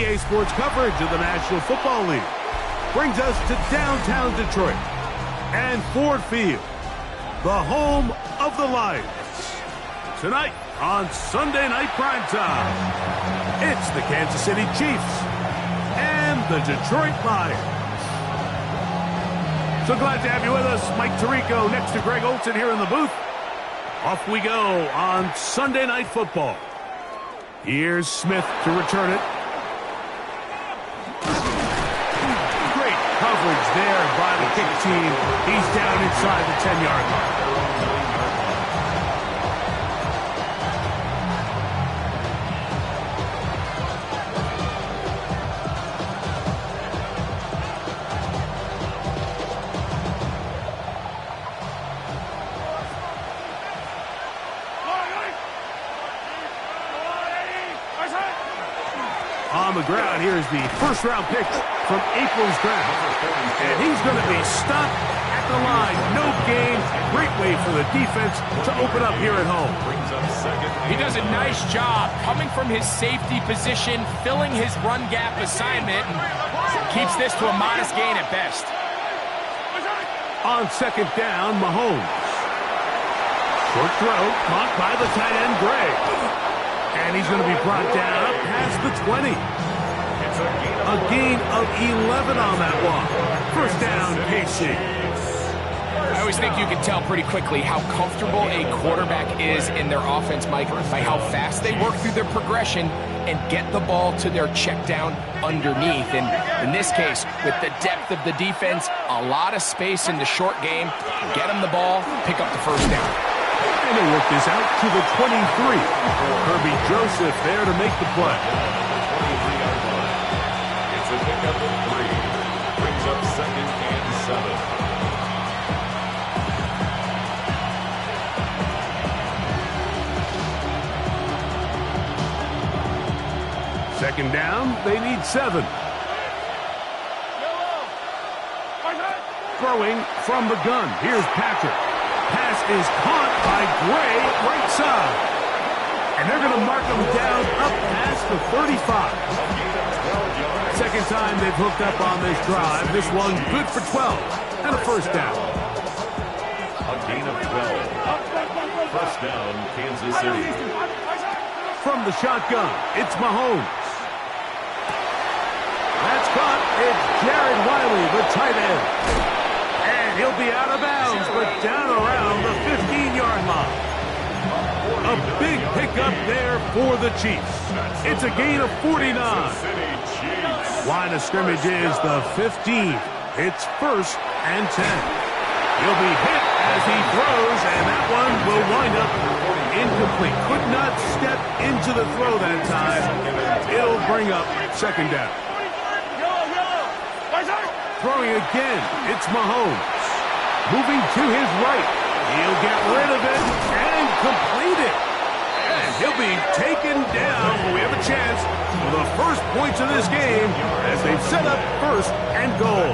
EA Sports coverage of the National Football League brings us to downtown Detroit and Ford Field, the home of the Lions. Tonight on Sunday Night Primetime, it's the Kansas City Chiefs and the Detroit Lions. So glad to have you with us. Mike Tirico next to Greg Olsen here in the booth. Off we go on Sunday Night Football. Here's Smith to return it. Great coverage there by the kick team. He's down inside the 10-yard line. On the ground, here's the first-round pick from April's draft. And he's going to be stopped at the line. No gain. Great way for the defense to open up here at home. He does a nice job coming from his safety position, filling his run gap assignment, and keeps this to a modest gain at best. On second down, Mahomes. Short throw, caught by the tight end, Gray. And he's going to be brought down up past the 20. A gain of 11 on that one. First down, KC. I always think you can tell pretty quickly how comfortable a quarterback is in their offense, Mike, by how fast they work through their progression and get the ball to their check down underneath. And in this case, with the depth of the defense, a lot of space in the short game, get them the ball, pick up the first down. And they work this out to the 23. Kirby Joseph there to make the play. It's a pickup of 3. Brings up 2nd and 7. Second down, they need 7. Throwing from the gun. Here's Patrick. Pass is caught by Gray, right side. And they're going to mark him down up past the 35. Second time they've hooked up on this drive. This one good for 12 and a first down. A gain of 12. First down, Kansas City. From the shotgun, it's Mahomes. That's caught. It's Jared Wiley, the tight end. And he'll be out of bounds, but down around the 15-yard line. A big pickup there for the Chiefs. It's a gain of 49. Line of scrimmage is the 15. It's 1st and 10. He'll be hit as he throws, and that one will wind up incomplete. Could not step into the throw that time. It'll bring up second down. Throwing again, it's Mahomes. Moving to his right. He'll get rid of it and complete it. And he'll be taken down, but we have a chance for the first points of this game as they've set up 1st and goal.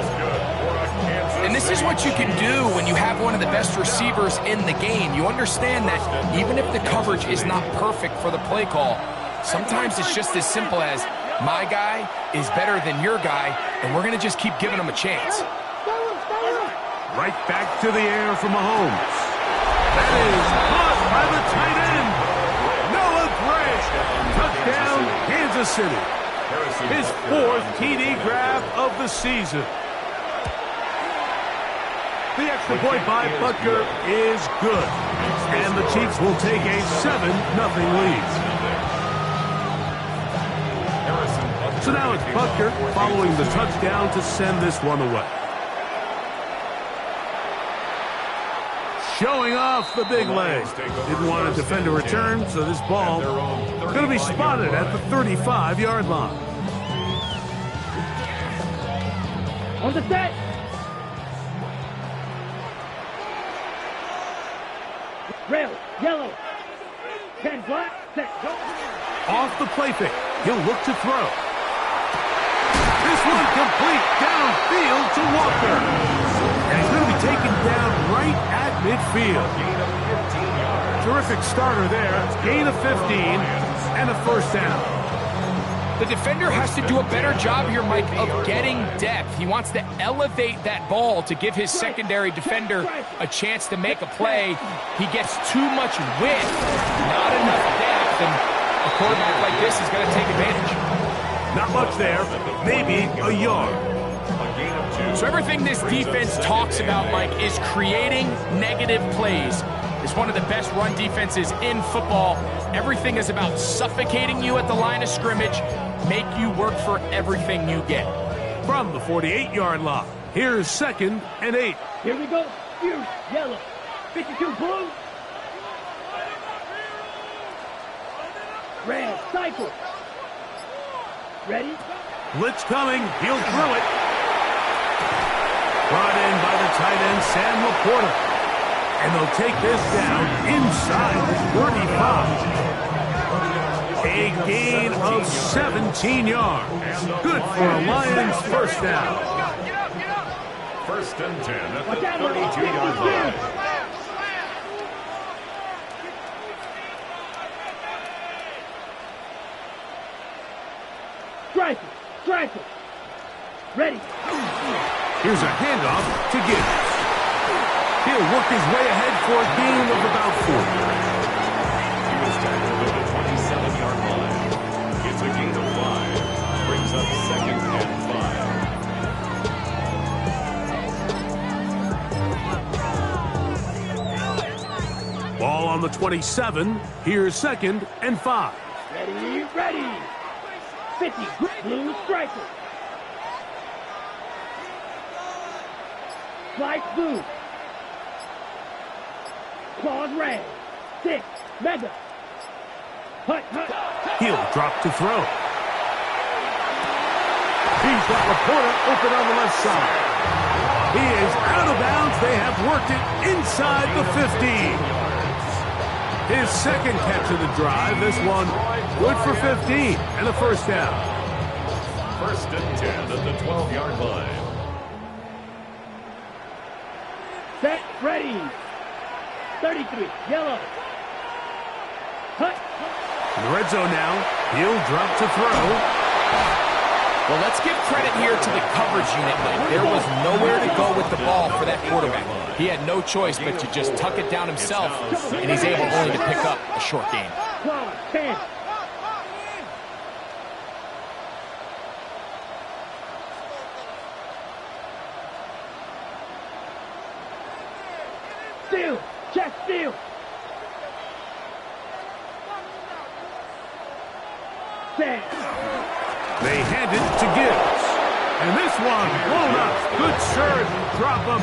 And this is what you can do when you have one of the best receivers in the game. You understand that even if the coverage is not perfect for the play call, sometimes it's just as simple as my guy is better than your guy, and we're going to just keep giving him a chance. Right back to the air for Mahomes. That is caught by the tight end, Noah Gray. Touchdown, Kansas City. His 4th TD grab of the season. The extra point by Butker is good. And the Chiefs will take a 7-0 lead. So now it's Butker following the touchdown to send this one away. Showing off the big leg. Didn't want to defend a return, so this ball going to be spotted at the 35-yard line. On the set. Rail, yellow. 10 black, set, go. Off the play fake. He'll look to throw. This one complete downfield to Walker. And he's going to be taken down right at midfield. Terrific starter there. Gain of 15 and a first down. The defender has to do a better job here, Mike, of getting depth. He wants to elevate that ball to give his secondary defender a chance to make a play. He gets too much width, not enough depth, and a quarterback like this is going to take advantage. Not much there, maybe a yard. So everything this defense talks about, Mike, is creating negative plays. It's one of the best run defenses in football. Everything is about suffocating you at the line of scrimmage, make you work for everything you get. From the 48-yard line, here's 2nd and 8. Here we go. Fierce yellow. 52 blue. Red cycle. Ready? Blitz coming. He'll throw it. Brought in by the tight end, Sam Laporta. And they'll take this down inside the 35. A gain of 17 yards. Good for a Lions first down. 1st and 10 at the 32-yard line. Striker. Ready. Here's a handoff to Gibbs. He'll work his way ahead for a gain of about 4. He was tackled at the 27-yard line. It's a gain of 5. Brings up 2nd and 5. Ball on the 27. Here's 2nd and 5. Ready. 50 blue striker. Slice blue. Claws red. 6. Mega. Hut. He'll drop to throw. He's got Laporta open on the left side. He is out of bounds. They have worked it inside the 15. His 2nd catch of the drive. This one good for 15 and a first down. 1st and 10 at the 12-yard line. Set. Ready. 33, yellow. Hut. In the red zone now. He'll drop to throw. Well, let's give credit here to the coverage unit, Mike. There was nowhere to go with the ball for that quarterback. He had no choice but to just tuck it down himself, and he's able only to pick up a short gain. 10. Steal. Chest steal. Set. They hand it to Gibbs. And this one blown up. Good surge. Drop him.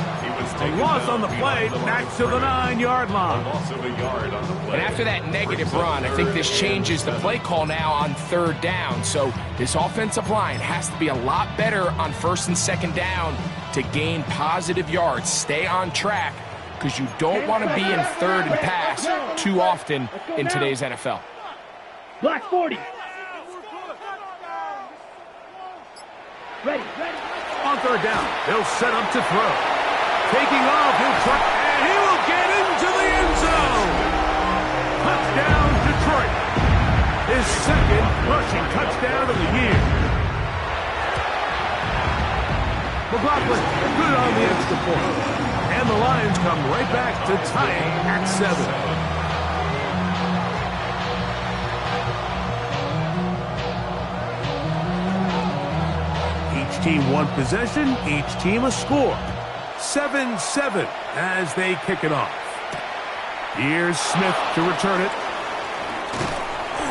A loss on the play. Back to the 9-yard line. Loss of a yard on the play. And after that negative run, I think this changes the play call now on 3rd down. So this offensive line has to be a lot better on 1st and 2nd down to gain positive yards. Stay on track, because you don't want to be in 3rd and pass too often in today's NFL. Black 40. Ready. On 3rd down, they'll set up to throw. Taking off, he'll try, and he will get into the end zone. Touchdown, Detroit. His 2nd rushing touchdown of the year. McLaughlin, good on the extra point. And the Lions come right back to tie it at 7. Each team one possession, each team a score. 7-7 as they kick it off. Here's Smith to return it.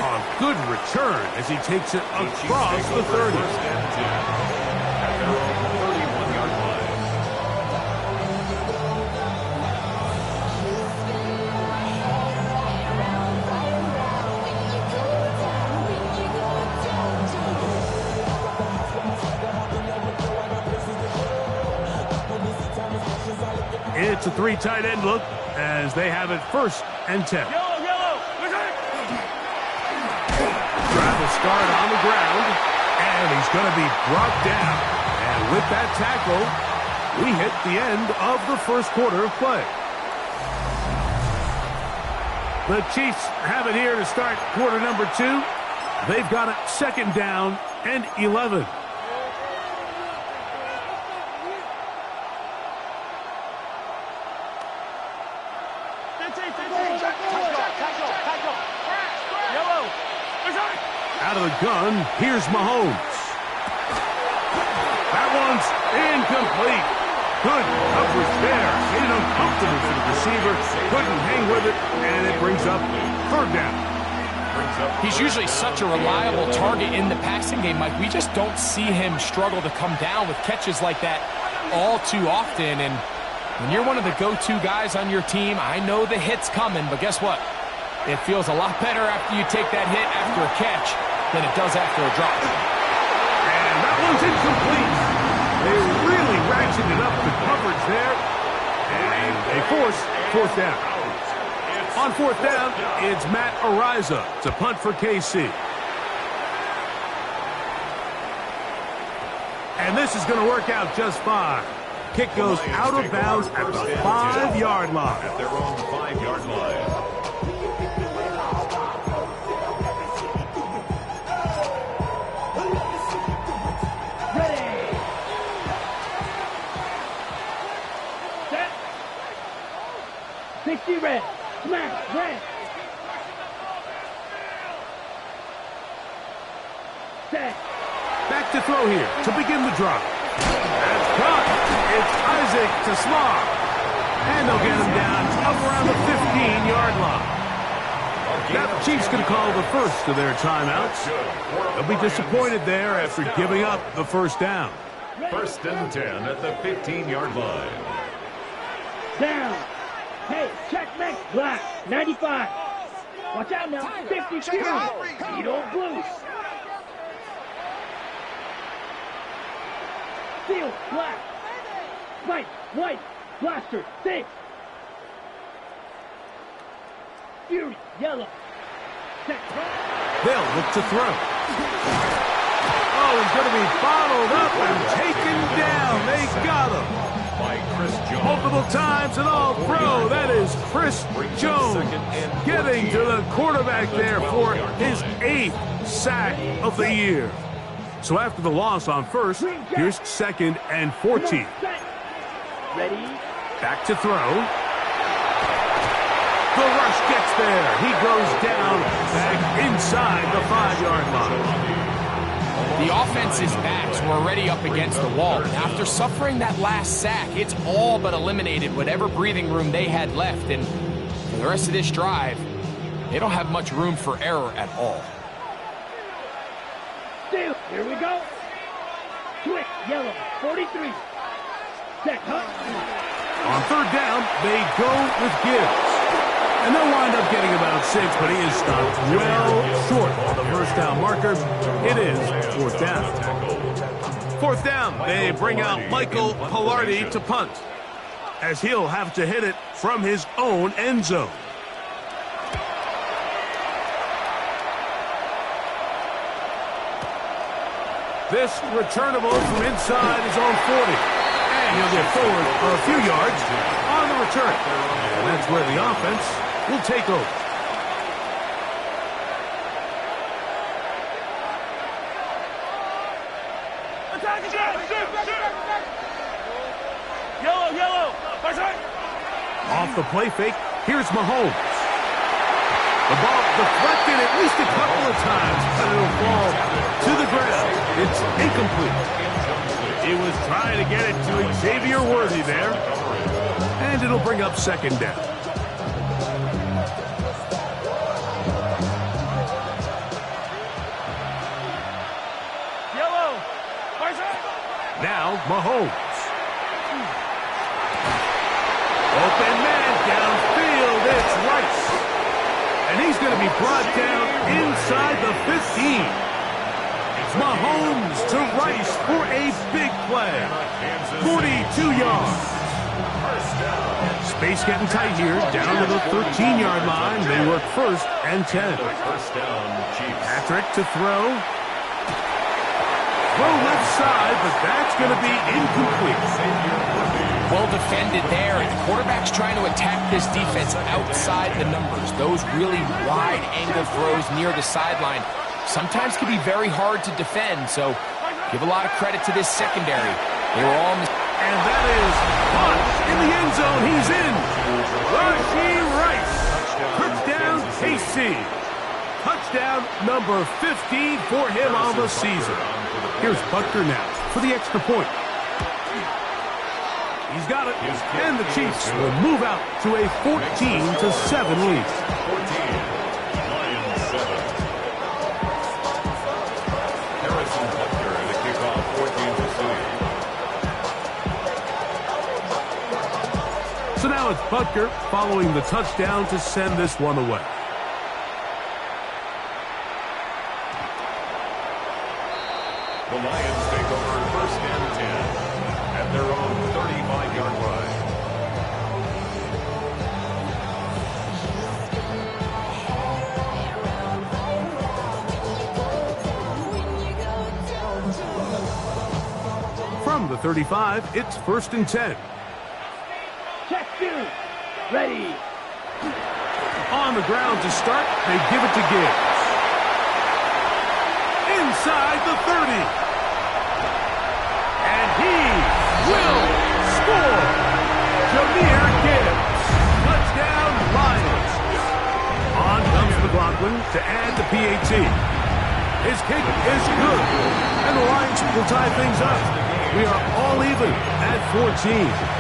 A good return as he takes it across the 30. At their own 31-yard line. It's a 3 tight end look as they have it 1st and 10. Travis Start on the ground, and he's going to be brought down. And with that tackle, we hit the end of the 1st quarter of play. The Chiefs have it here to start quarter number 2. They've got it 2nd down and 11. Out of the gun, here's Mahomes. That one's incomplete. Good coverage there. Made it uncomfortable for the receiver. Couldn't hang with it, and it brings up 3rd down. He's usually such a reliable target in the passing game, Mike. We just don't see him struggle to come down with catches like that all too often. And when you're one of the go-to guys on your team, I know the hit's coming, but guess what? It feels a lot better after you take that hit after a catch than it does after a drop. And that one's incomplete. They really ratcheted up the coverage there, and they force 4th down. On 4th down, it's Matt Araiza to punt for KC. And this is going to work out just fine. Kick goes out of bounds at the 5-yard line. At their own 5-yard line. Red. Smash. Red. Set. Back to throw here to begin the drive. That's caught. It's Isaac to Smart. And they'll get him down up around the 15-yard line. Now the Chiefs can call the first of their timeouts. They'll be disappointed there after giving up the 1st down. 1st and 10 at the 15-yard line. Down. Hey, check next. Black. 95. Watch out now. 50 Fury. You don't blues. Steel. Black. White. White. Blaster. 6. Fury. Yellow. Set. They'll look to throw. Oh, he's going to be bottled up and taken down. They got him. By Chris Jones. Multiple times and all throw. That is Chris Jones getting to the quarterback there for his 8th sack of the year. So after the loss on 1st, here's 2nd and 14. Ready? Back to throw. The rush gets there. He goes down back inside the 5-yard line. The offense's backs were already up against the wall. And after suffering that last sack, it's all but eliminated whatever breathing room they had left. And for the rest of this drive, they don't have much room for error at all. Still, here we go. Quick, yellow, 43. Set, huh? On 3rd down, they go with Gibbs. And they'll wind up getting about 6, but he is stopped well short of the 1st down marker. It is 4th down. 4th down, they bring out Michael Palardy to punt, as he'll have to hit it from his own end zone. This returnable from inside his own 40. And he'll get forward a few yards on the return. And that's where the offense will take over. Yellow. Off the play fake, here's Mahomes. The ball deflected at least a couple of times, but it'll fall to the ground. It's incomplete. He was trying to get it to Xavier Worthy there. And it'll bring up 2nd down. Now Mahomes. Open man downfield. It's Rice. And he's going to be brought down inside the 15. Mahomes to Rice for a big play. 42 yards. Space getting tight here. Down to the 13-yard line. They work 1st and 10. Patrick to throw. Throw left side, but that's going to be incomplete. Well defended there, and the quarterback's trying to attack this defense outside the numbers. Those really wide angle throws near the sideline sometimes can be very hard to defend, so give a lot of credit to this secondary. They were all... And that is caught in the end zone. He's in. Rashee Rice. Touchdown, KC. Touchdown number 15 for him on the season. Here's Butker now for the extra point. He's got it. And the Chiefs will move out to a 14-7 lead. 14. Lions 7. Harrison Butker to kick off for Kansas City. So now it's Butker following the touchdown to send this one away. The Lions take over first and 10 at their own 35-yard line. From the 35, it's first and 10. Check two. Ready. On the ground to start, they give it to Gibbs. Inside the 30. And he will score. Jahmyr Gibbs. Touchdown, Lions. On comes McLaughlin to add the PAT. His kick is good. And the Lions will tie things up. We are all even at 14.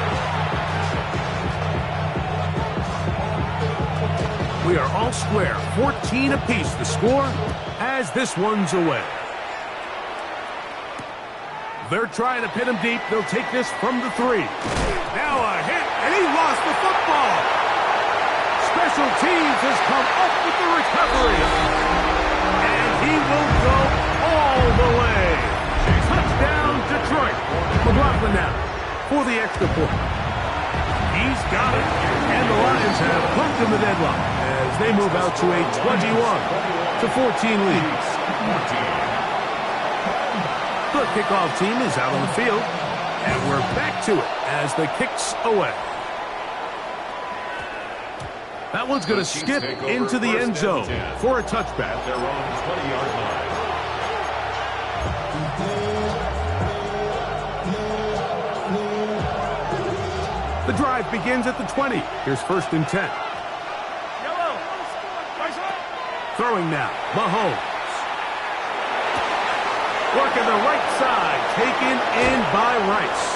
We are all square, 14 apiece the score as this one's away. They're trying to pin him deep. They'll take this from the 3. Now a hit, and he lost the football. Special teams has come up with the recovery. And he will go all the way. Touchdown, Detroit. McLaughlin now for the extra point. He's got it, and the Lions have pumped in the deadlock as they move out to a 21-14 lead. The kickoff team is out on the field, and we're back to it as the kick's away. That one's going to skip into the end zone for a touchback. At their own 20-yard line. The drive begins at the 20. Here's first and 10. Throwing now, Mahomes. Working the right side, taken in by Rice.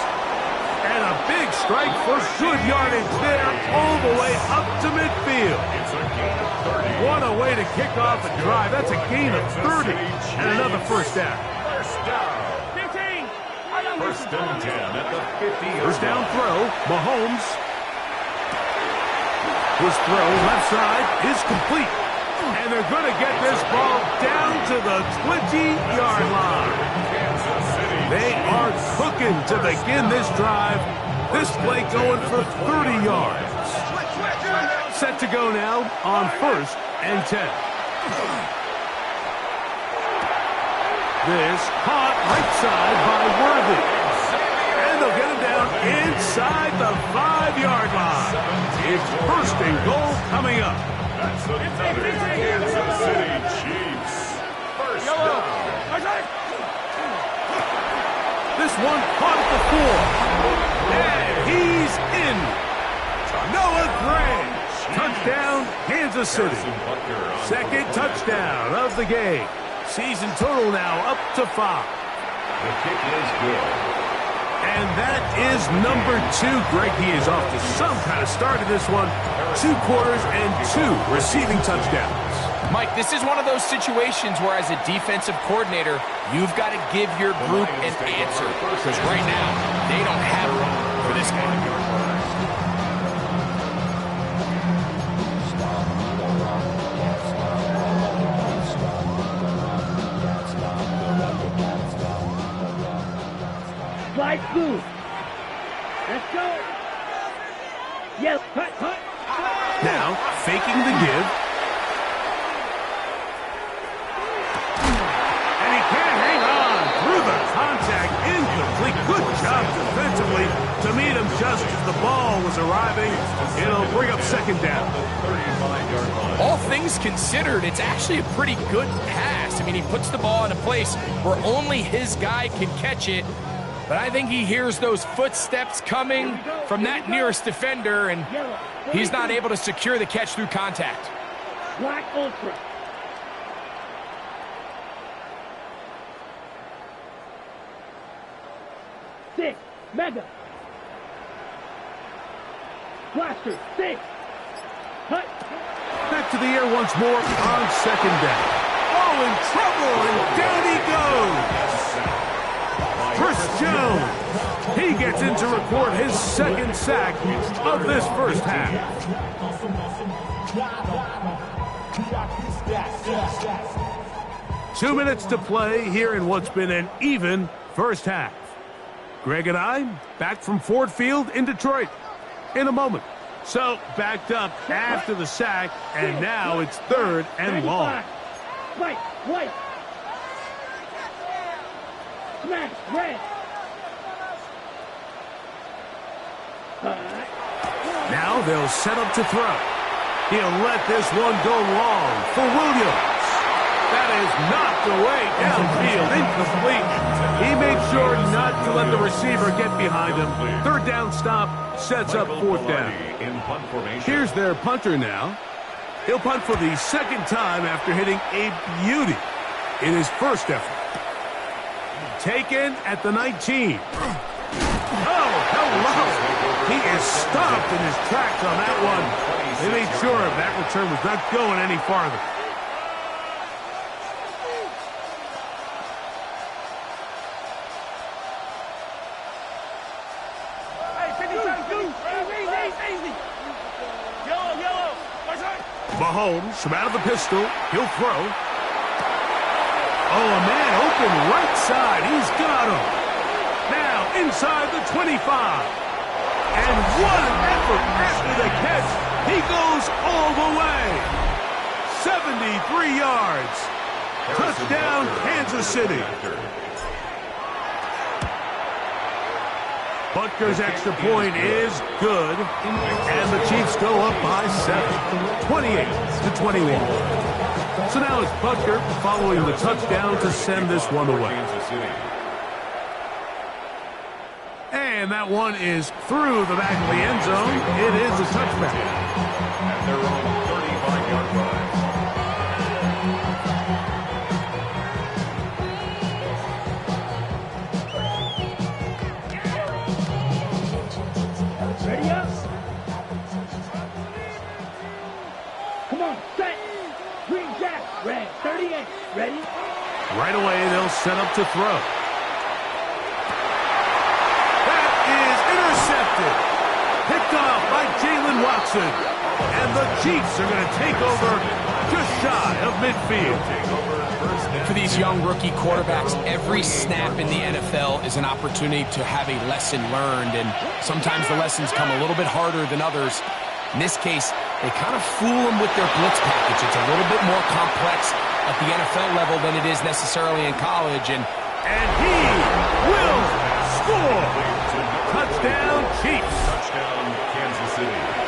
And a big strike for good yardage there, all the way up to midfield. It's a gain of 30. What a way to kick off a drive. That's a gain of 30. And another first down. First down. 15. First and 10 at the 50. First down throw, Mahomes. His throw left side is complete. And they're going to get this ball down to the 20-yard line. Kansas City. They are cooking to begin this drive. This play going for 30 yards. Set to go now on first and 10. This caught right side by Worthy. And they'll get him down inside the 5-yard line. It's first and goal coming up. That's another Kansas City Chiefs. First down. This one caught at the 4. And he's in. Noah Gray. Touchdown, Kansas City. Second touchdown of the game. Season total now up to 5. The kick is good. And that is number 2. Greg, he is off to some kind of start in this one. 2 quarters and 2 receiving touchdowns. Mike, this is one of those situations where as a defensive coordinator, you've got to give your group an answer. Because right now, they don't have one for this guy. Slide through. Let's go. Yes, hut. Now, faking the give. And he can't hang on through the contact. Incomplete. Good job defensively to meet him just as the ball was arriving. It'll bring up second down. All things considered, it's actually a pretty good pass. I mean, he puts the ball in a place where only his guy can catch it. But I think he hears those footsteps coming from that nearest defender, and he's not able to secure the catch through contact. Black Ultra. Six, Mega. Blaster, 6. Hut. Back to the air once more on second down. Oh, in trouble, and down he goes. Chris Jones. He gets in to record his second sack of this first half. 2 minutes to play here in what's been an even first half. Greg and I back from Ford Field in Detroit in a moment. So backed up after the sack, and now it's 3rd and long. White. Smash, red. Now they'll set up to throw. He'll let this one go long for Williams. That is knocked away downfield, incomplete. He made sure not to let the receiver get behind him. 3rd down stop sets up 4th down. Here's their punter now. He'll punt for the second time after hitting a beauty in his first effort. Taken at the 19. Oh, hello. He is stopped in his tracks on that one. They made sure that return was not going any farther. Mahomes from out of the pistol. He'll throw. Oh, a man open right side. He's got him. Now inside the 25. And what an effort after the catch. He goes all the way. 73 yards. Touchdown, Kansas City. Butker's extra point is good, and the Chiefs go up by 7, 28-21. So now it's Butker following the touchdown to send this one away. And that one is through the back of the end zone. It is a touchback. At their own 35-yard line. Ready up. Come on, set. Green Jack, red, 38. Ready? Right away, they'll set up to throw. That is intercepted. Picked off by Jalen Watson. And the Chiefs are going to take over just shy of midfield. For these young rookie quarterbacks, every snap in the NFL is an opportunity to have a lesson learned, and sometimes the lessons come a little bit harder than others. In this case, they kind of fool them with their blitz package. It's a little bit more complex at the NFL level than it is necessarily in college, and he will score. Touchdown, Chiefs. Touchdown, Kansas City.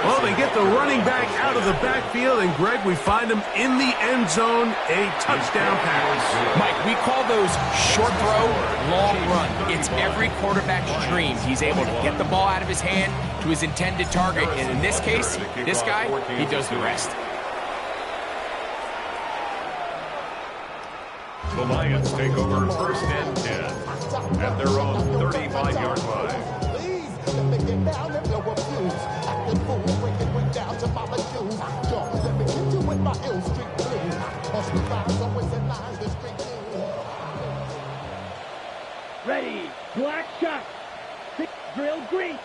Well, they get the running back out of the backfield, and Greg, we find him in the end zone, a touchdown pass. Mike, we call those short throw, long run. It's every quarterback's dream. He's able to get the ball out of his hand to his intended target, and in this case, this guy, he does the rest. The Lions take over 1st and 10 at their own 35-yard line. Ready, black shot. Drill green.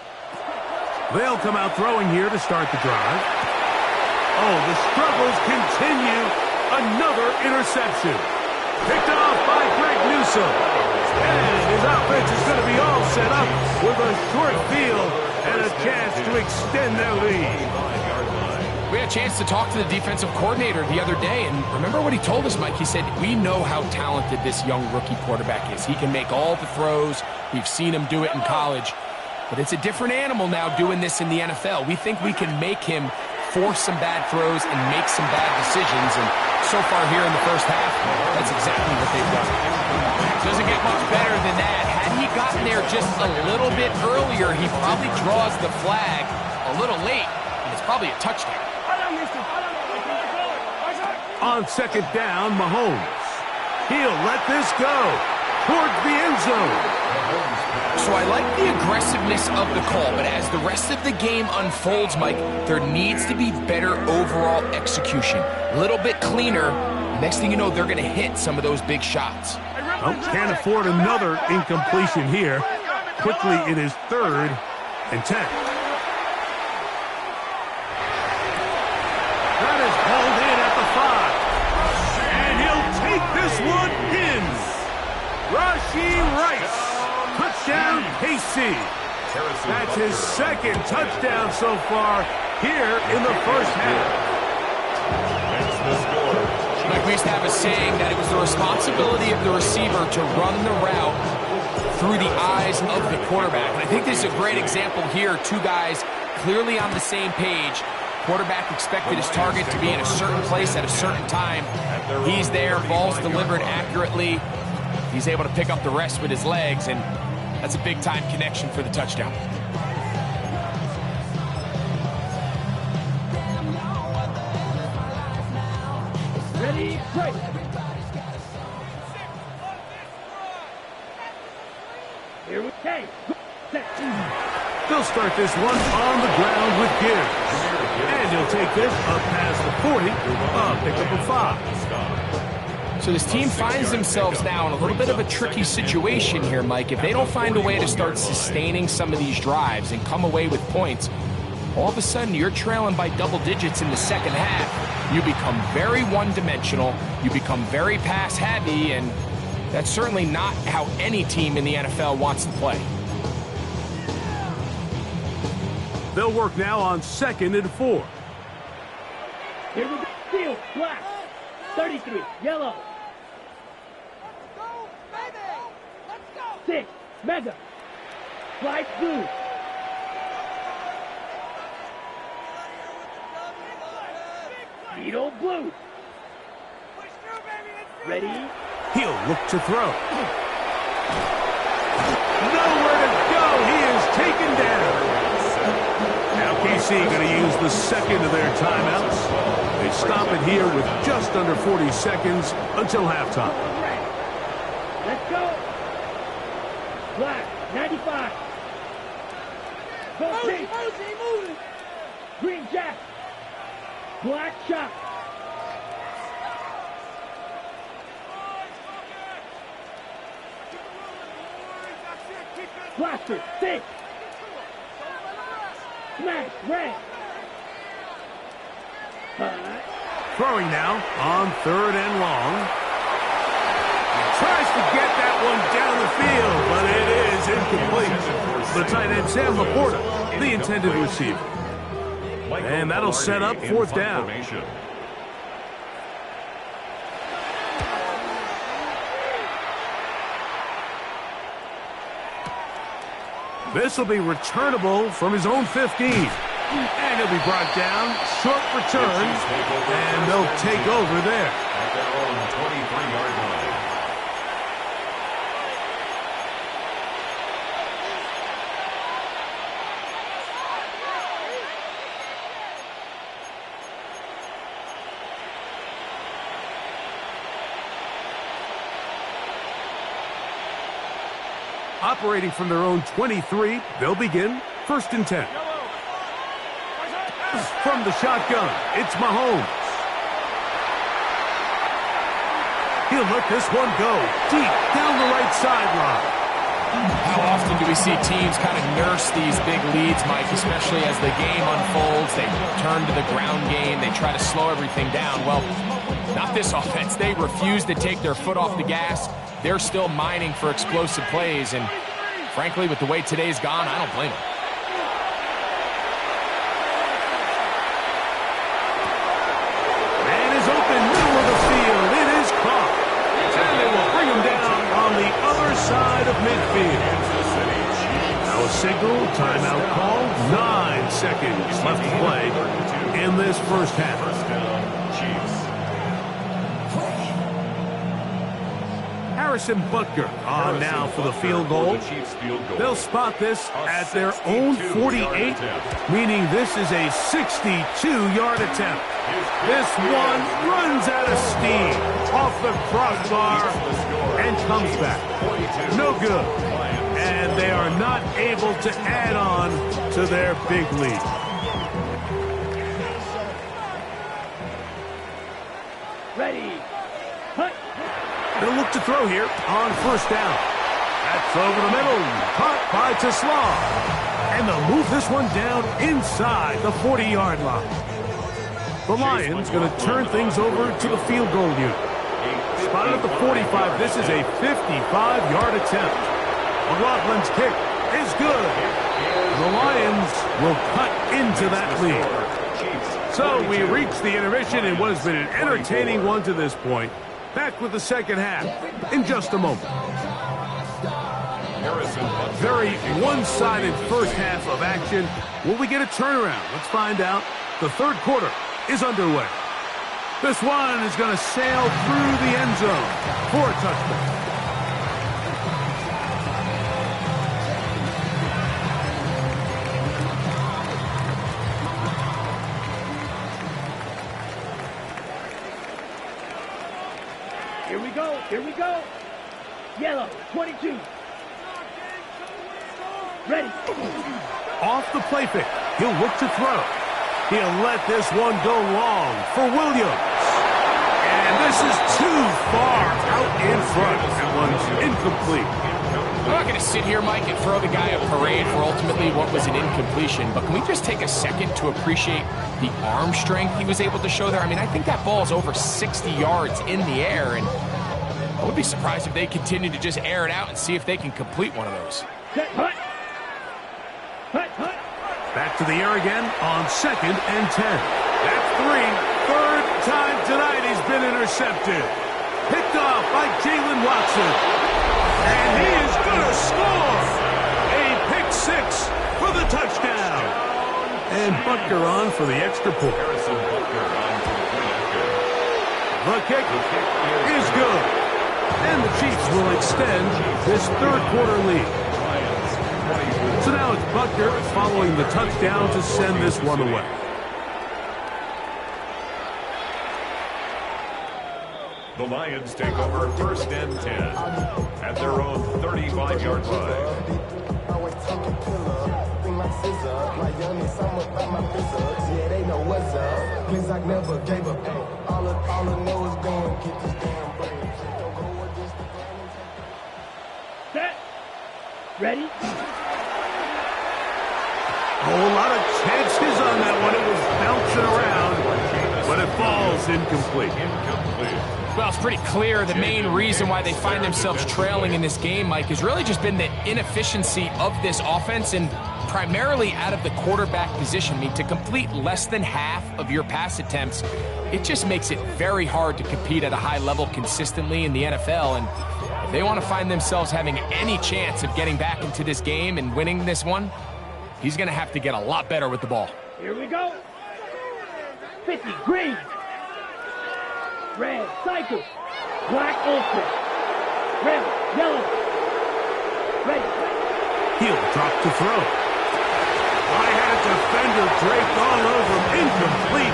They'll come out throwing here to start the drive. Oh, the struggles continue. Another interception. Picked off by Greg Newsome. And his offense is going to be all set up with a short field and a chance to extend their lead. We had a chance to talk to the defensive coordinator the other day, and remember what he told us, Mike? He said, we know how talented this young rookie quarterback is. He can make all the throws. We've seen him do it in college. But it's a different animal now doing this in the NFL. We think we can make him force some bad throws and make some bad decisions. And so far here in the first half, that's exactly what they've done. Doesn't get much better than that. Had he gotten there just a little bit earlier, he probably draws the flag a little late, and it's probably a touchdown. On second down, Mahomes. He'll let this go towards the end zone. So I like the aggressiveness of the call, but as the rest of the game unfolds, Mike, there needs to be better overall execution. A little bit cleaner. Next thing you know, they're going to hit some of those big shots. Oh, can't afford another incompletion here. Quickly, it is 3rd and 10. That is hauled in at the 5. And he'll take this one in. Rashee Rice. Touchdown, KC. That's his 2nd touchdown so far here in the first half. That's the score. Like we used to have a saying that it was the responsibility of the receiver to run the route through the eyes of the quarterback. And I think this is a great example here. Two guys clearly on the same page. Quarterback expected his target to be in a certain place at a certain time. He's there, ball's delivered accurately. He's able to pick up the rest with his legs, and that's a big-time connection for the touchdown. Ready, break. Here we go. They'll start this one on the ground with Gibbs. And he'll take this up past the 40, pick up a 5. So this team finds themselves now in a little bit of a tricky situation here, Mike. If they don't find a way to start sustaining some of these drives and come away with points, all of a sudden you're trailing by double digits in the second half. You become very one-dimensional. You become very pass-heavy, and that's certainly not how any team in the NFL wants to play. They'll work now on 2nd and 4. Here we go. Field, black. 33, yellow. 6, mega. Slide blue. Beetle blue. Ready? He'll look to throw. Nowhere to go. He is taken down. Now KC going to use the 2nd of their timeouts. They stop it here with just under 40 seconds until halftime. Let's go. Black, 95. Go team. Green jack. Black shot. Blaster, 6. Smash, red. Throwing now on 3rd and long. He tries to get that one down the field, but it is incomplete. The tight end, Sam Laporta, the intended receiver. And that'll set up 4th down. This will be returnable from his own 15. And he'll be brought down, short return, and they'll take over there. At their own 23-yard line. Operating from their own 23, they'll begin 1st and 10. From the shotgun, it's Mahomes. He'll let this one go deep down the right sideline. How often do we see teams kind of nurse these big leads, Mike, especially as the game unfolds? They turn to the ground game. They try to slow everything down. Well, not this offense. They refuse to take their foot off the gas. They're still mining for explosive plays, and frankly, with the way today's gone, I don't blame them. Man is open, middle of the field. It is caught. And they will bring him down on the other side of midfield. Now a signal, timeout called. 9 seconds left to play in this first half. First down, Chiefs. Harrison Butker on now for the field goal. They'll spot this at their own 48, meaning this is a 62-yard attempt. This one runs out of steam off the crossbar and comes back. No good. And they are not able to add on to their big lead. Ready. Hut. They'll look to throw here on first down. That's over the middle. Caught by Tesla. And they'll move this one down inside the 40-yard line. The Lions going to turn things over to the field goal unit. Spotted at the 45. This is a 55-yard attempt. McLaughlin's kick is good. The Lions will cut into that lead. So we reach the intermission in what has been an entertaining one to this point. Back with the second half in just a moment. Very one-sided first half of action. Will we get a turnaround? Let's find out. The third quarter is underway. This one is going to sail through the end zone for a touchdown. Here we go. Here we go. Yellow, 22. Ready. Off the play fake. He'll look to throw. He'll let this one go long for Williams. And this is too far out in front. That one's incomplete. I'm not going to sit here, Mike, and throw the guy a parade for ultimately what was an incompletion, but can we just take a second to appreciate the arm strength he was able to show there? I mean, I think that ball is over 60 yards in the air, and I would be surprised if they continue to just air it out and see if they can complete one of those. Set, hut. Hut, hut. Back to the air again on 2nd and 10. That's 3. Third time tonight he's been intercepted. Picked off by Jalen Watson. And he is going to score. A pick 6 for the touchdown. And Butker on for the extra point. The kick is good. And the Chiefs will extend this third quarter lead. So now it's Butker following the touchdown to send this one away. The Lions take over 1st and 10 at their own 35-yard line. Set. Ready. A whole lot of chances on that one. It was bouncing around, but it falls incomplete. Well, it's pretty clear the main reason why they find themselves trailing in this game, Mike, has really just been the inefficiency of this offense and primarily out of the quarterback position. I mean, to complete less than half of your pass attempts, it just makes it very hard to compete at a high level consistently in the NFL. And if they want to find themselves having any chance of getting back into this game and winning this one, he's going to have to get a lot better with the ball. Here we go. 50, green. Red, cycle. Black, ultra. Red, yellow. Ready. He'll drop to throw. I had a defender draped all over him. Incomplete.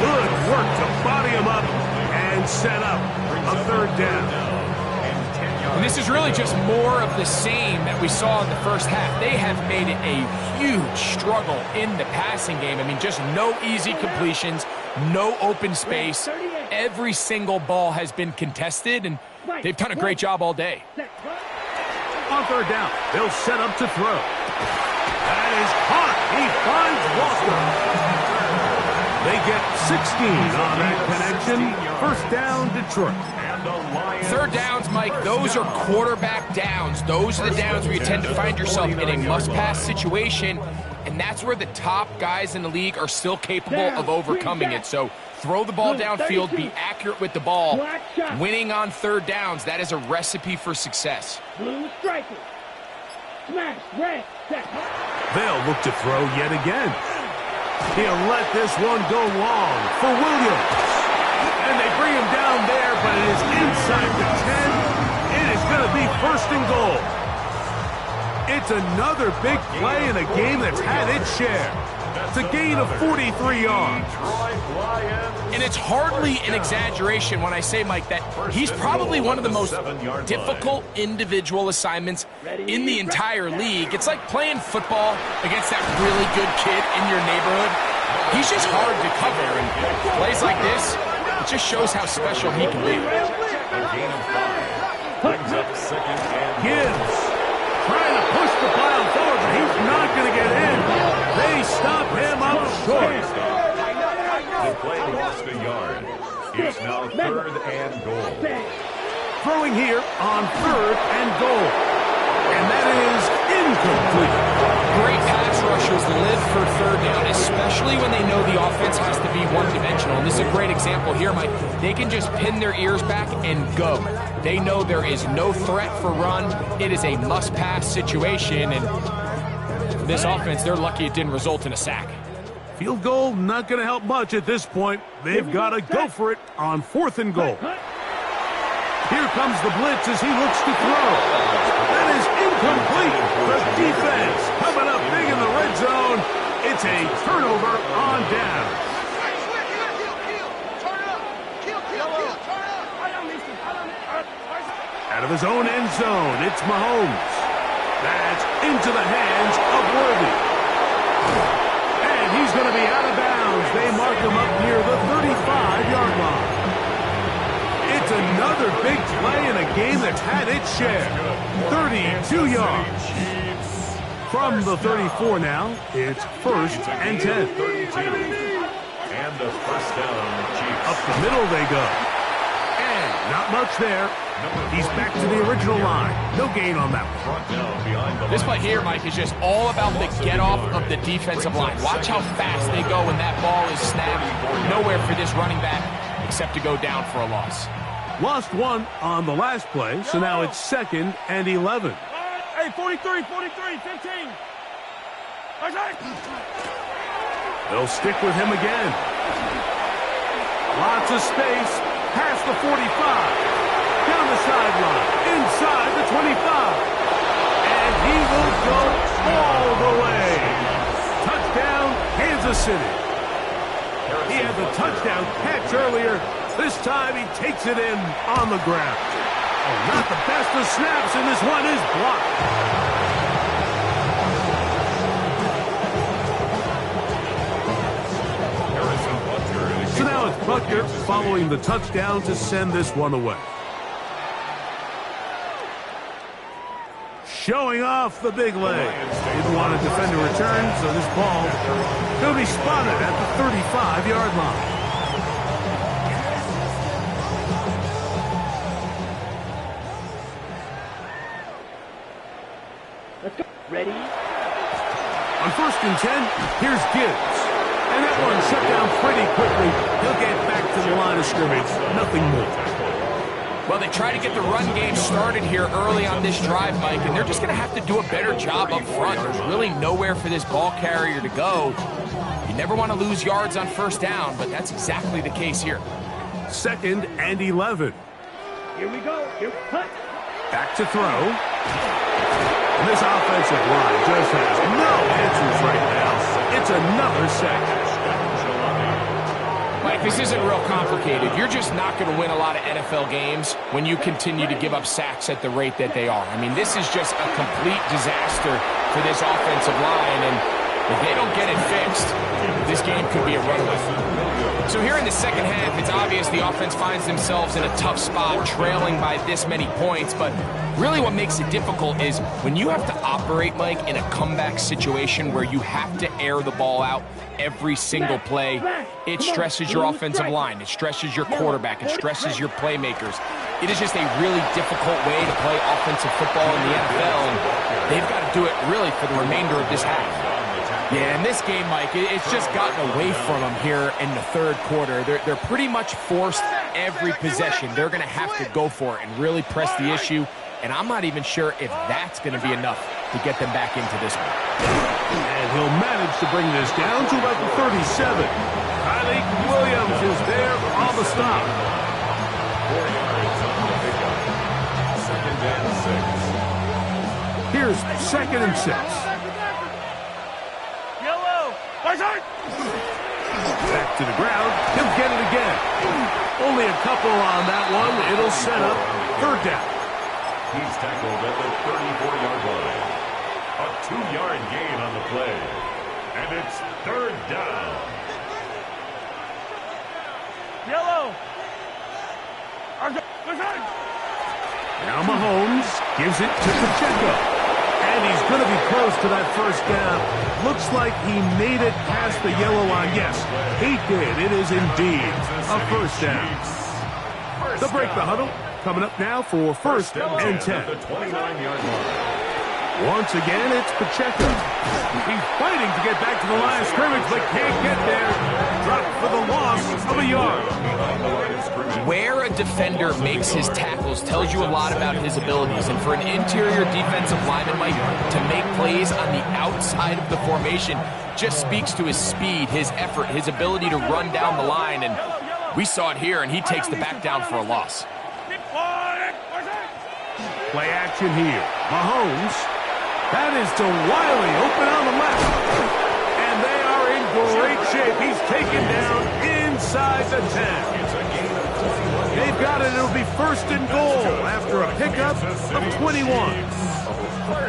Good work to body him up and set up a third down. And this is really just more of the same that we saw in the first half. They have made it a huge struggle in the passing game. I mean, just no easy completions, no open space. Every single ball has been contested, and they've done a great job all day. On third down, they'll set up to throw. That is caught. He finds Walker. They get 16 on that connection. First down, Detroit. Third downs, Mike, those are quarterback downs. Those are the downs where you tend to find yourself in a must-pass situation, and that's where the top guys in the league are still capable of overcoming it. So throw the ball downfield, be accurate with the ball. Winning on third downs, that is a recipe for success. Blue striker. Smash, red, set. They'll look to throw yet again. He'll let this one go long for Williams. And they bring him down there, but it is inside the 10. It is going to be 1st and goal. It's another big play in a game that's had its share. It's a gain of 43 yards. And it's hardly an exaggeration when I say, Mike, that he's probably one of the most difficult individual assignments in the entire league. It's like playing football against that really good kid in your neighborhood. He's just hard to cover, and plays like this, it just shows how special he can be. A gain of 5. Brings up 2nd and Gibbs trying to push the pile forward, but he's not going to get in. They stop him up short. the play lost a yard. It's now 3rd and goal. Throwing here on 3rd and goal. And that is incomplete. Great pass rushers live for 3rd down, especially when they know the offense has to be one-dimensional. And this is a great example here, Mike. They can just pin their ears back and go. They know there is no threat for run. It is a must-pass situation, and for this offense, they're lucky it didn't result in a sack. Field goal not going to help much at this point. They've got to go for it on 4th and goal. Here comes the blitz as he looks to throw. That is incomplete. The defense coming up big in the red zone. It's a turnover on down. Out of his own end zone, it's Mahomes. That's into the hands of Worthy. And he's going to be out of bounds. They mark him up near the 35-yard line. It's another big play in a game that's had its share. 32 yards. From the 34 now, it's 1st and 10. 32. And the 1st down, Chiefs. Up the middle they go. And not much there. He's back to the original line. No gain on that one. Brought down behind the This play here, Mike, is just all about the get-off of the defensive line. Watch how fast they go when that ball is snapped. Nowhere for this running back except to go down for a loss. Lost one on the last play, so now it's 2nd and 11. Hey, 43, 15. They'll stick with him again. Lots of space, past the 45, down the sideline, inside the 25. And he will go all the way. Touchdown, Kansas City. He had the touchdown catch earlier. This time he takes it in on the ground. Oh, not the best of snaps, and this one is blocked. So now it's Butker following the touchdown to send this one away. Showing off the big leg. Didn't want to defend a return, so this ball will be spotted at the 35-yard line. Ready? On 1st and 10, here's Gibbs. And that one shut down pretty quickly. He'll get back to the line of scrimmage. Nothing more. Well, they try to get the run game started here early on this drive, Mike, and they're just going to have to do a better job up front. There's really nowhere for this ball carrier to go. You never want to lose yards on 1st down, but that's exactly the case here. 2nd and 11. Here we go. Cut. Back to throw. And this offensive line just has no answers right now. It's another sack. Mike, this isn't real complicated. You're just not going to win a lot of NFL games when you continue to give up sacks at the rate that they are. I mean, this is just a complete disaster for this offensive line, and if they don't get it fixed, this game could be a runaway. So here in the second half, it's obvious the offense finds themselves in a tough spot, trailing by this many points, but really what makes it difficult is when you have to operate, Mike, in a comeback situation where you have to air the ball out every single play, it stresses your offensive line, it stresses your quarterback, it stresses your playmakers. It is just a really difficult way to play offensive football in the NFL, and they've got to do it really for the remainder of this half. Yeah, in this game, Mike, it's just gotten away from them here in the 3rd quarter. They're pretty much forced every possession. They're going to have to go for it and really press the issue and I'm not even sure if that's going to be enough to get them back into this one. And he'll manage to bring this down to about the 37. Kylie Williams is there on the stop. 4 yards on the pickup. 2nd and 6. Here's 2nd and 6. Back to the ground. He'll get it again. Only a couple on that one. It'll set up 3rd down. He's tackled at the 34-yard line. A 2-yard gain on the play. And it's 3rd down. Now Mahomes gives it to Pacheco. And he's going to be close to that 1st down. Looks like he made it past the yellow line. Yes, he did. It is indeed a 1st down. They'll break the huddle. Coming up now for 1st and 10. The 29-yard line. Once again, it's Pacheco. He's fighting to get back to the line of scrimmage, but can't get there. Dropped for the loss of a yard. Where a defender makes his tackles tells you a lot about his abilities. And for an interior defensive lineman, Mike, to make plays on the outside of the formation just speaks to his speed, his effort, his ability to run down the line. And we saw it here, and he takes the back down for a loss. Play action here. Mahomes. That is to Wiley, open on the left. And they are in great shape. He's taken down inside the 10. They've got it. It'll be 1st and goal after a pickup of 21.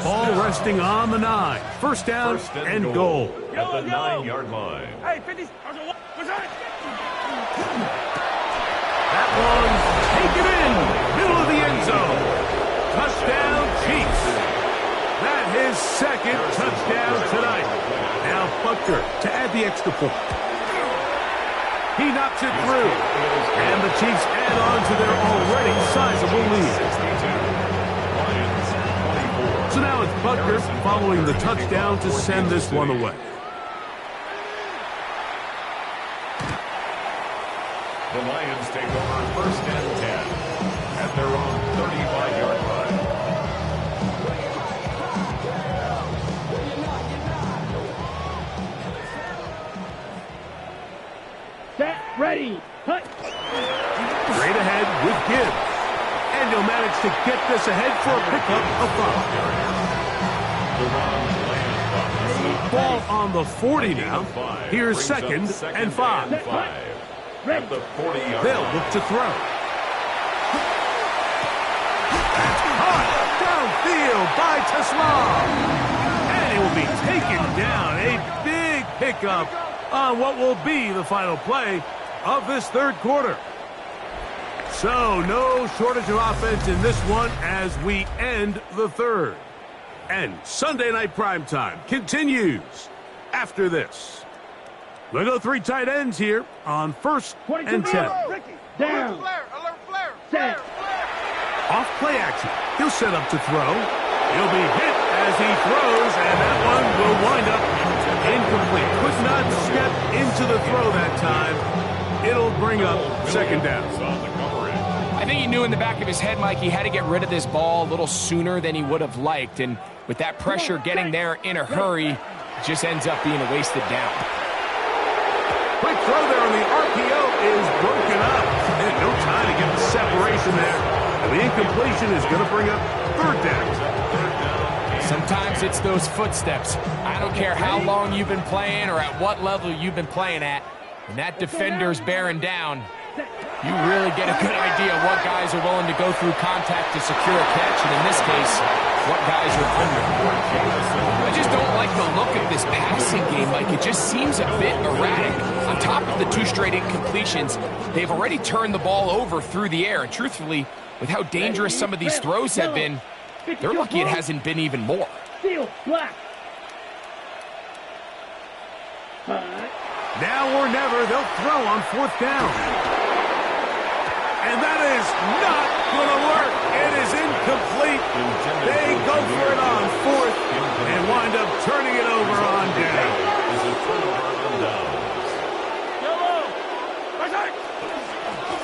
Ball resting on the 9. 1st down and goal. At the 9-yard line. That one taken in. Middle of the end zone. Touchdown, Chiefs. That his 2nd touchdown tonight. Now Butker to add the extra point. He knocks it through. And the Chiefs add on to their already sizable lead. So now it's Butker following the touchdown to send this one away. The Lions take over 1st and 10 at their own 35-yard line. Set, ready, cut. Straight ahead with Gibbs. And he'll manage to get this ahead for a pickup of 5. Ball on the 40 now. Here's 2nd and 5. At the 40-yard They'll line. look to throw. That's caught downfield by Teslam. And it will be taken down. A big pickup on what will be the final play of this 3rd quarter. So no shortage of offense in this one as we end the 3rd. And Sunday Night Primetime continues after this. We'll go 3 tight ends here on 1st and 10. Down. Set. Off play action. He'll set up to throw. He'll be hit as he throws, and that one will wind up incomplete. Could not step into the throw that time. It'll bring up 2nd down. I think he knew in the back of his head, Mike, he had to get rid of this ball a little sooner than he would have liked. And with that pressure getting there in a hurry, it just ends up being a wasted down. Quick throw there on the RPO is broken up. And no time to get the separation there. And the incompletion is going to bring up 3rd down. Sometimes it's those footsteps. I don't care how long you've been playing or at what level you've been playing at. When that defender's bearing down, you really get a good idea of what guys are willing to go through contact to secure a catch, and in this case, what guys are under. I just don't like the look of this passing game, Mike. It just seems a bit erratic. On top of the 2 straight incompletions, they've already turned the ball over through the air, and truthfully, with how dangerous some of these throws have been, they're lucky it hasn't been even more. Steel, black. Now or never, they'll throw on 4th down. And that is not going to work. It is incomplete. They go for it on 4th and wind up turning it over on down.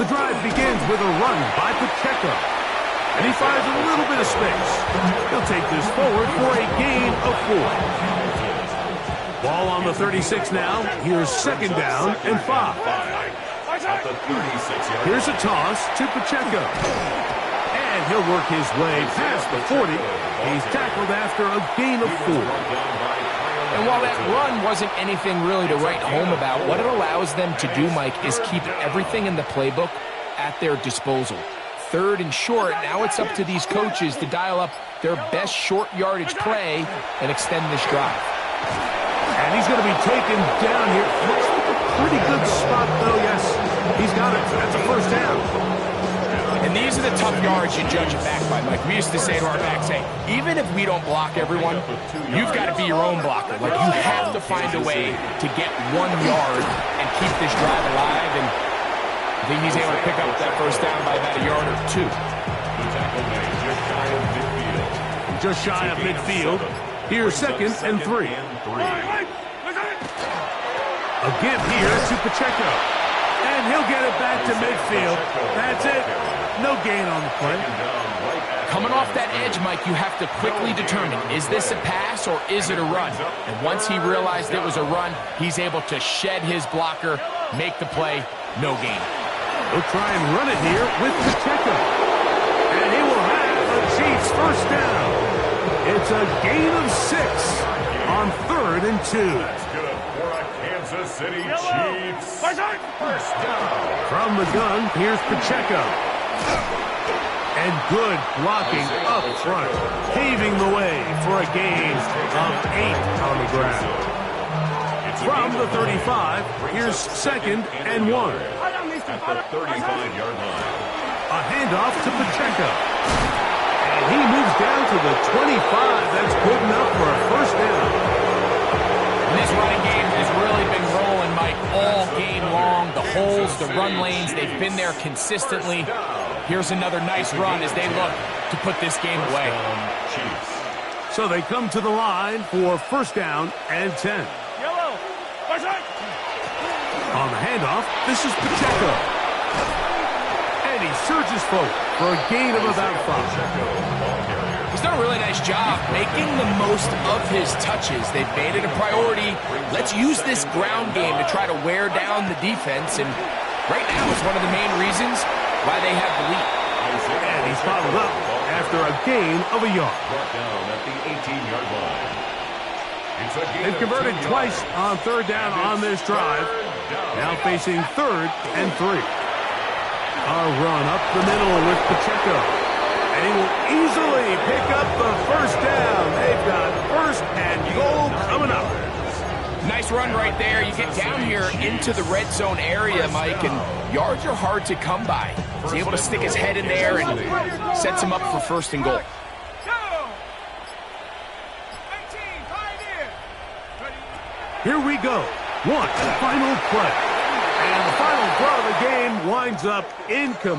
The drive begins with a run by Pacheco. And he finds a little bit of space. He'll take this forward for a gain of 4. Ball on the 36 now. Here's second down and 5. Here's a toss to Pacheco. And he'll work his way past the 40. He's tackled after a gain of 4. And while that run wasn't anything really to write home about, what it allows them to do, Mike, is keep everything in the playbook at their disposal. Third and short, now it's up to these coaches to dial up their best short yardage play and extend this drive. And he's going to be taken down here. Looks like a pretty good spot, though, yes. He's got it. That's a first down. And these are the tough yards you judge it back by, Mike. We used to say to our backs, hey, even if we don't block everyone, you've got to be your own blocker. Like, you have to find a way to get 1 yard and keep this drive alive. And I think he's able to pick up that first down by about a yard or 2. Just shy of midfield. Here's second and 3. A give here to Pacheco. And he'll get it back to midfield. That's it. No gain on the play. Coming off that edge, Mike, you have to quickly determine, is this a pass or is it a run? And once he realized it was a run, he's able to shed his blocker, make the play, no gain. He'll try and run it here with Pacheco. And he will have the Chiefs first down. It's a gain of 6 on 3rd and 2. That's good for a Kansas City Chiefs. First down. From the gun, here's Pacheco. And good blocking up front, paving the way for a gain of 8 on the ground. From the 35, here's second and 1. At the 35-yard line. A handoff to Pacheco. And he moves down to the 25. That's good enough for a first down. And this running game has really been rolling, Mike, all game long. The holes, the run lanes, they've been there consistently. Here's another nice run as they look to put this game away. So they come to the line for first down and 10. On the handoff, this is Pacheco. And he surges forward for a gain of about 5. He's done a really nice job making the most of his touches. They've made it a priority. Let's use this ground game to try to wear down the defense. And right now it's one of the main reasons why they have the lead. And he's followed up after a gain of a yard. Brought down at the 18-yard line. They've converted twice on 3rd down on this drive. Now facing 3rd and 3. A run up the middle with Pacheco. And he will easily pick up the first down. They've got first and goal coming up. Nice run right there. You get down here into the red zone area, Mike, and yards are hard to come by. He's able to stick his head in there and sets him up for first and goal. Here we go. One final play. And the final throw of the game winds up incomplete.